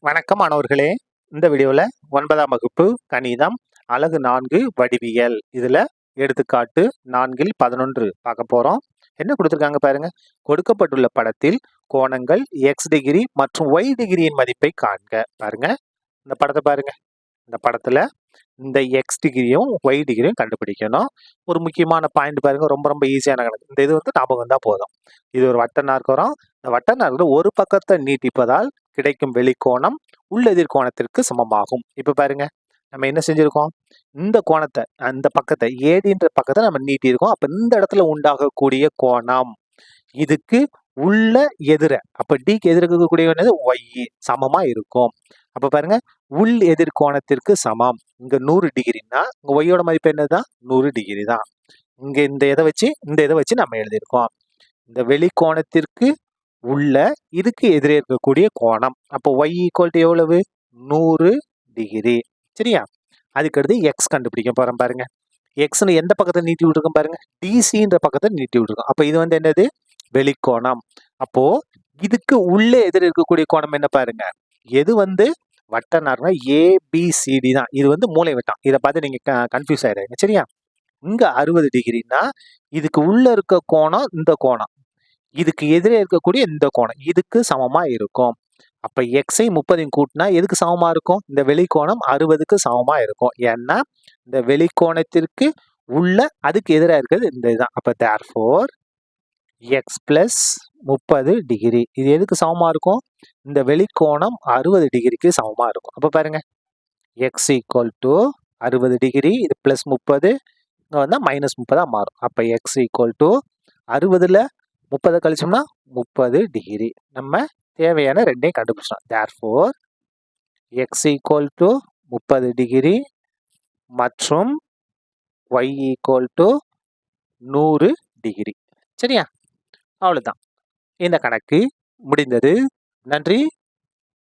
வணக்கம் மாணவர்களே. இந்த வீடியோவில் 9ஆம் வகுப்பு கணிதம் அலகு 4 வடிவியல் இதில் எடுத்துக்காட்டு 4ல் 11 பார்க்க போகிறோம். என்ன கொடுத்துருக்காங்க பாருங்க. கொடுக்கப்பட்டுள்ள படத்தில் கோணங்கள் எக்ஸ் டிகிரி மற்றும் ஒய் டிகிரியின் மதிப்பை காண்க. பாருங்க, இந்த படத்தை பாருங்க. இந்த படத்தில் இந்த எக்ஸ் டிகிரியும் ஒய் டிகிரியும் கண்டுபிடிக்கணும். ஒரு முக்கியமான பாயிண்ட் பாருங்க, ரொம்ப ரொம்ப ஈஸியான கணக்கு. இந்த இது ஞாபகம் தான் போதும். இது ஒரு வட்ட நாற்கரம். இந்த வட்ட நாற்கரம் ஒரு பக்கத்தை நீட்டிப்பதால் கிடைக்கும் வெளிக்கோணம் உள்ளெதிர் கோணத்திற்கு சமமாகும். இப்ப பாருங்க, நம்ம என்ன செஞ்சிருக்கோம், இந்த கோணத்தை அந்த பக்கத்தை ஏடின்ற பக்கத்தை நம்ம நீட்டி இருக்கோம். அப்ப இந்த இடத்துல உண்டாகக்கூடிய கோணம் இதுக்கு உள்ள எதிர, அப்ப டிக்கு எதிர்க்கக்கூடிய ஒய் சமமா இருக்கும். அப்ப பாருங்க, உள் எதிர் கோணத்திற்கு சமம். இங்க 100 டிகிரினா இங்க ஒய்யோட மதிப்பு என்னதான் 100 டிகிரி தான். இங்க இந்த இதை வச்சு நம்ம எழுதியிருக்கோம். இந்த வெளிக்கோணத்திற்கு உள்ள இதுக்கு எதிரே இருக்கக்கூடிய கோணம். அப்போ ஒய் ஈக்குவல் டு எவ்வளவு 100 டிகிரி. சரியா? அதுக்கடுத்து எக்ஸ் கண்டுபிடிக்க போறோம். பாருங்க, எக்ஸ்னு எந்த பக்கத்தை நீட்டி விட்டுருக்கோம் பாருங்க, டிசின்ற பக்கத்தை நீட்டி விட்டுருக்கோம். அப்போ இது என்னது வெளிக்கோணம். அப்போ இதுக்கு உள்ளே எதிர் இருக்கக்கூடிய கோணம் என்ன பாருங்க, எது வட்ட நார்னா ஏபிசிடி தான். இது மூளை வட்டம். இதை பார்த்து நீங்க கன்ஃபியூஸ் ஆயிடுங்க. சரியா? இங்க 60 டிகிரினா இதுக்கு உள்ள இருக்க கோணம் இந்த கோணம், இதுக்கு எதிரே இருக்கக்கூடிய இந்த கோணம் இதுக்கு சமமா இருக்கும். அப்ப எக்ஸை 30 கூட்டினா எதுக்கு சமமா இருக்கும், இந்த வெளிக்கோணம் 60க்கு சமமா இருக்கும். ஏன்னா இந்த வெளிக்கோணத்திற்கு உள்ள அதுக்கு எதிராக இருக்கிறது இந்த இதுதான். அப்ப தேர்ஃபோர் எக்ஸ் பிளஸ் 30 டிகிரி இது எதுக்கு சமமா இருக்கும், இந்த வெளிக்கோணம் 60 டிகிரிக்கு சமமா இருக்கும். அப்ப பாருங்க, எக்ஸ் ஈக்குவல் டு 60 டிகிரி, இது பிளஸ் 30, இங்க வந்தா மைனஸ் 30 மாறும். அப்ப எக்ஸ் ஈக்குவல் டு 60ல 30 கழிச்சோம்னா 30 டிகிரி. நம்ம தேவையான ரெண்டையும் கண்டுபிடிச்சோம். Therefore X equal to 30 degree மற்றும் ஒய் ஈக்குவல் டு 100 டிகிரி. சரியா? அவ்வளவுதான், இந்த கணக்கு முடிந்தது. நன்றி.